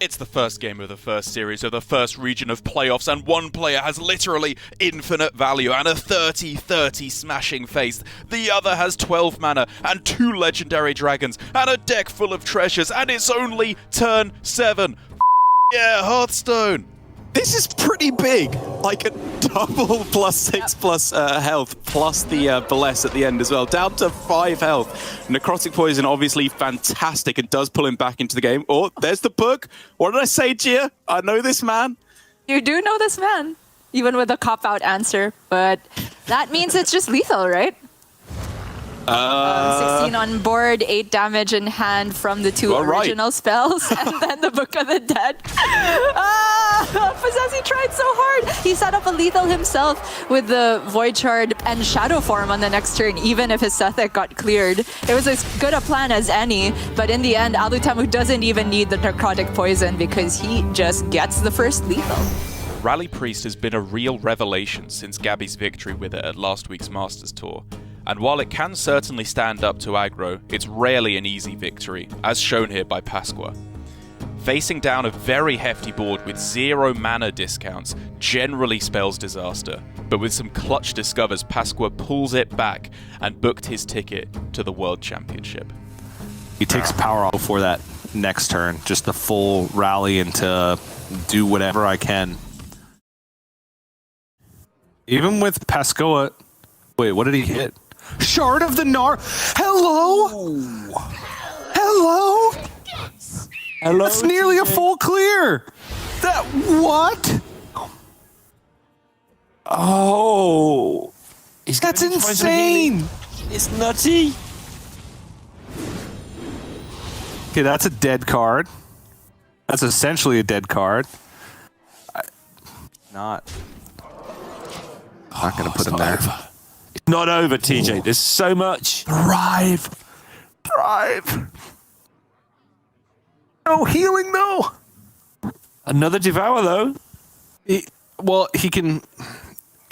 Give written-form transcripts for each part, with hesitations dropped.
It's the first game of the first series of the first region of playoffs, and one player has literally infinite value and a 30-30 smashing face. The other has 12 mana and 2 legendary dragons and a deck full of treasures, and it's only turn 7. Yeah, Hearthstone! This is pretty big, like a double +6 health, plus the bless at the end as well, down to 5 health. Necrotic Poison, obviously fantastic, and does pull him back into the game. Oh, there's the book. What did I say, Gia? I know this man. You do know this man, even with a cop-out answer, but that means it's just lethal, right? 16 on board, 8 damage in hand from the 2 original spells, and then the Book of the Dead. Possessy tried so hard. He set up a lethal himself with the Void Shard and Shadow Form on the next turn, even if his Sethek got cleared. It was as good a plan as any, but in the end, Alutemu doesn't even need the Necrotic Poison because he just gets the first lethal. Rally Priest has been a real revelation since Gabby's victory with it at last week's Masters Tour. And while it can certainly stand up to aggro, it's rarely an easy victory, as shown here by Pascoa. Facing down a very hefty board with 0 mana discounts generally spells disaster, but with some clutch discovers, Pascoa pulls it back and booked his ticket to the World Championship. He takes power off before that next turn, just the full rally into do whatever I can. Even with Pascoa, wait, what did he hit? Shard of the Nar. Hello? Oh. Hello? Hello? That's nearly a full clear. That what? Oh. That's insane. It's nutty. Okay, that's a dead card. That's essentially a dead card. Not gonna put him there. Over. Not over, TJ. There's so much. Thrive. No healing, though. Another Devour, though. He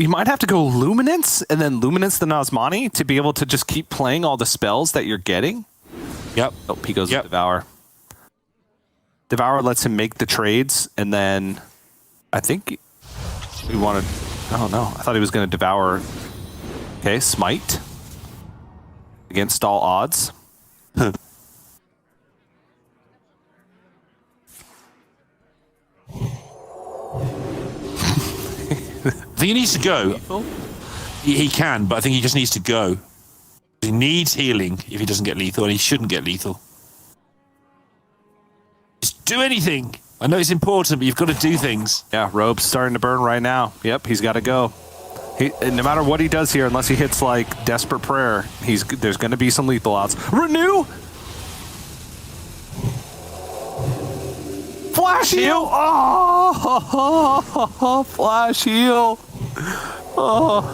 might have to go Luminance and then Luminance the Nazmani to be able to just keep playing all the spells that you're getting. Yep. Oh, he goes with Devour. Devour lets him make the trades, and then I think we wanted... Oh, no. I thought he was going to Devour... Okay, Smite. Against all odds. I think he needs to go. He can, but I think he just needs to go. He needs healing if he doesn't get lethal, and he shouldn't get lethal. Just do anything. I know it's important, but you've got to do things. Yeah, Robe's starting to burn right now. Yep, he's got to go. No matter what he does here, unless he hits like Desperate Prayer, there's going to be some lethal outs. Renew! Flash heal! Oh, flash heal! Oh.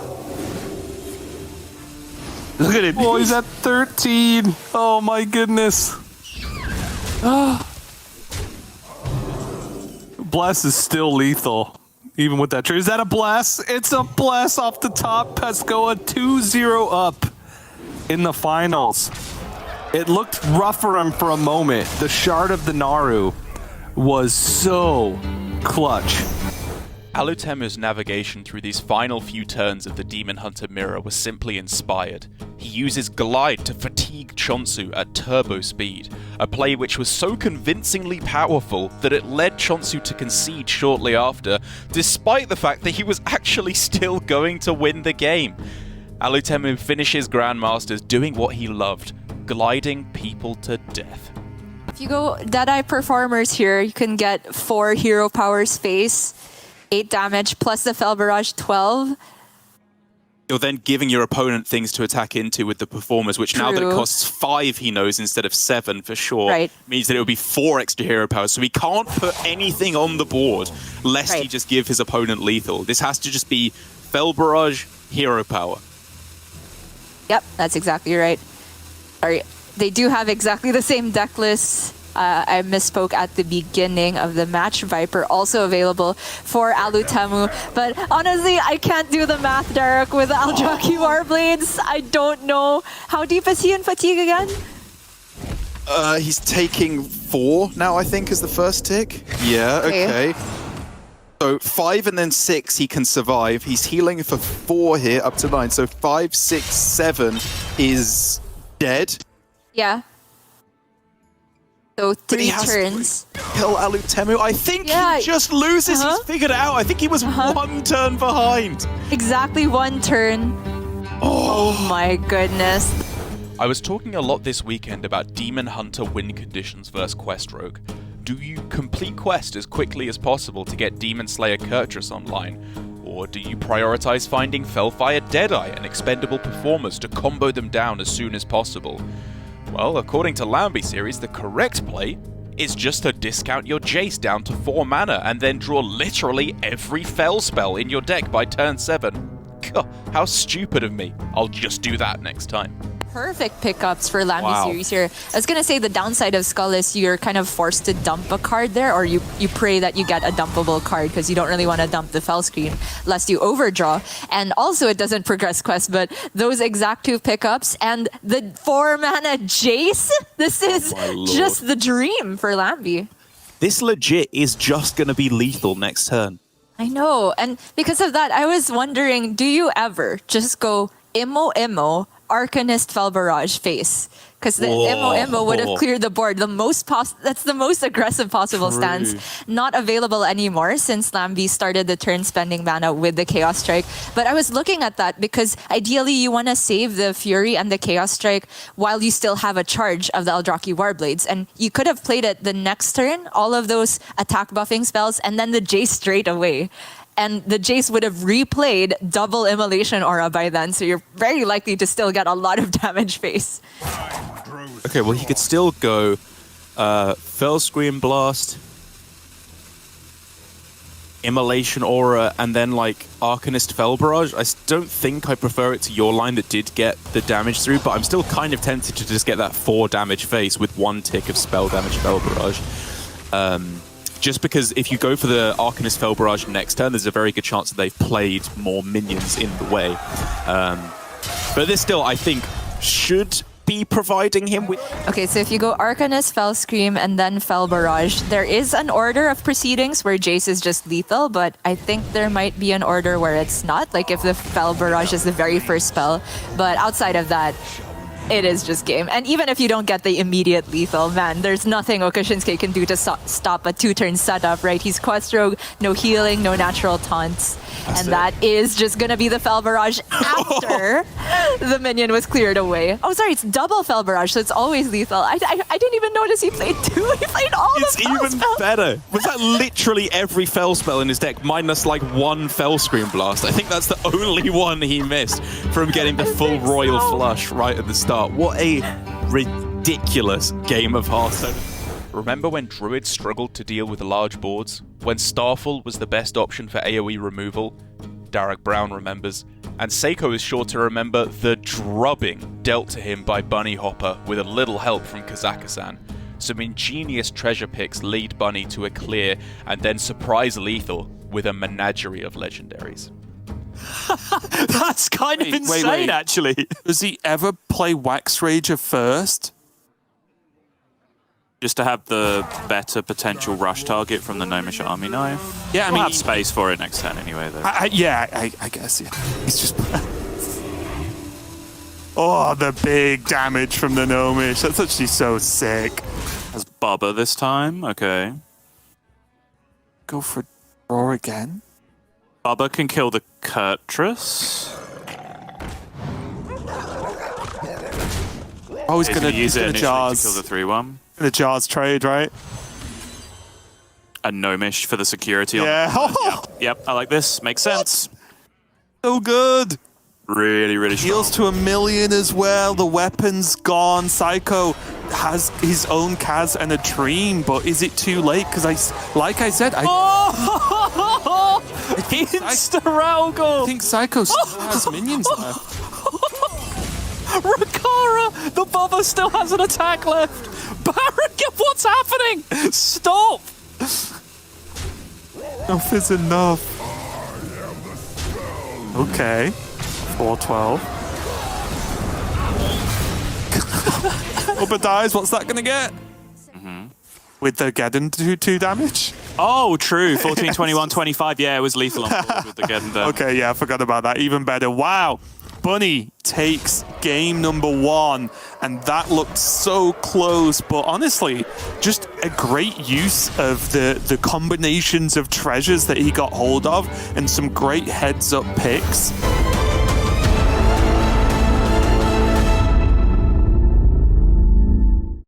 Look at him. Oh, he's at 13. Oh my goodness. Bless is still lethal. Even with that trade. Is that a blast? It's a blast off the top. Pascoa 2-0 up in the finals. It looked rough for him for a moment. The Shard of the Naru was so clutch. Alutemu's navigation through these final few turns of the Demon Hunter Mirror was simply inspired. He uses Glide to fatigue Chonsu at turbo speed, a play which was so convincingly powerful that it led Chonsu to concede shortly after, despite the fact that he was actually still going to win the game. Alutemu finishes Grandmasters doing what he loved, gliding people to death. If you go Deadeye Performers here, you can get 4 Hero Power Space, 8 damage, plus the Fell Barrage 12. You're then giving your opponent things to attack into with the Performers, which now that it costs 5, he knows, instead of 7 for sure, means that it will be 4 extra hero powers. So he can't put anything on the board lest he just give his opponent lethal. This has to just be Fell Barrage, hero power. Yep, that's exactly right. Sorry, they do have exactly the same deck list. I misspoke at the beginning of the match. Viper also available for Alutemu. But honestly, I can't do the math, Derek, with Aldraki Warblades. I don't know. How deep is he in fatigue again? He's taking 4 now, I think, as the first tick. Yeah, okay. So 5 and then 6 he can survive. He's healing for 4 here, up to 9. So 5, 6, 7 is dead. Yeah. So 3 he has turns. Kill Alutemu. I think he just loses. He's figured it out. I think he was 1 turn behind. Exactly 1 turn. Oh my goodness. I was talking a lot this weekend about Demon Hunter win conditions versus Quest Rogue. Do you complete quest as quickly as possible to get Demon Slayer Kurtrus online? Or do you prioritize finding Felfire Deadeye and expendable performers to combo them down as soon as possible? Well, according to Lambi series, the correct play is just to discount your Jace down to 4 mana and then draw literally every Fel spell in your deck by turn 7. God, how stupid of me. I'll just do that next time. Perfect pickups for Lambi series here. I was going to say the downside of Skull is you're kind of forced to dump a card there, or you pray that you get a dumpable card because you don't really want to dump the Fel Scream lest you overdraw. And also it doesn't progress quest, but those exact 2 pickups and the 4 mana Jace, this is just the dream for Lambi. This legit is just going to be lethal next turn. I know, and because of that, I was wondering, do you ever just go Immo, Arcanist Fel Barrage face? Because the Immo would have cleared the board. That's the most aggressive possible stance. Not available anymore since Lambi started the turn spending mana with the Chaos Strike. But I was looking at that because ideally you want to save the Fury and the Chaos Strike while you still have a charge of the Eldrazi Warblades. And you could have played it the next turn, all of those attack buffing spells, and then the Jace straight away. And the Jace would have replayed double Immolation Aura by then, so you're very likely to still get a lot of damage face. Okay, well, he could still go Fel Scream Blast, Immolation Aura, and then, like, Arcanist Fel Barrage. I don't think I prefer it to your line that did get the damage through, but I'm still kind of tempted to just get that 4 damage face with 1 tick of spell damage Fel Barrage. Just because if you go for the Arcanist Fel Barrage next turn, there's a very good chance that they've played more minions in the way. But this still, I think, should be providing him with... Okay, so if you go Arcanist, Fel Scream, and then Fel Barrage, there is an order of proceedings where Jace is just lethal, but I think there might be an order where it's not, like if the Fel Barrage is the very first spell. But outside of that, it is just game. And even if you don't get the immediate lethal, man, there's nothing Okashinsuke can do to stop a 2-turn setup, right? He's Quest Rogue, no healing, no natural taunts. That is just gonna be the Fel Barrage after the minion was cleared away. Oh, sorry, it's double Fel Barrage, so it's always lethal. I didn't even notice he played 2. He played all the Fel It's even spells. better. Was that literally every Fel spell in his deck, minus like 1 Fel Scream Blast? I think that's the only one he missed from getting the full Royal Flush right at the start. What a ridiculous game of Hearthstone. Remember when Druids struggled to deal with large boards? When Starfall was the best option for AoE removal? Derek Brown remembers. And Seiko is sure to remember the drubbing dealt to him by Bunnyhoppor with a little help from Kazaka-san. Some ingenious treasure picks lead Bunny to a clear and then surprise lethal with a menagerie of legendaries. That's kind of insane, actually. Does he ever play Wax Rager first? Just to have the better potential rush target from the Gnomish army? No. Yeah, I mean, we'll have space for it next turn anyway, though. I guess, yeah. He's just... Oh, the big damage from the Gnomish. That's actually so sick. Has Bubba this time? Okay. Go for draw again? Bubba can kill the Kurtrus. Oh, he's gonna use it initially Jars. to kill the 3-1. The Jars trade, right? A Gnomish for the security. Yeah. Yep, I like this. Makes sense. So good. Really, really strong. Heals to 1,000,000 as well. The weapon's gone. Psycho has his own Kaz and a Dream, but is it too late? Because like I said, Insta-Ralgo! I think Psycho still has minions left. Rakara! The Bubba still has an attack left! Baron, what's happening? Stop! Enough is enough. Okay. 412. Uber dies. What's that going to get? With the Geddon 2 damage? Oh, true. 14, 21, 25. Yeah, it was lethal on board with the Geddon there. Okay, yeah, I forgot about that. Even better. Wow. Bunny takes game number 1, and that looked so close, but honestly, just a great use of the combinations of treasures that he got hold of, and some great heads-up picks.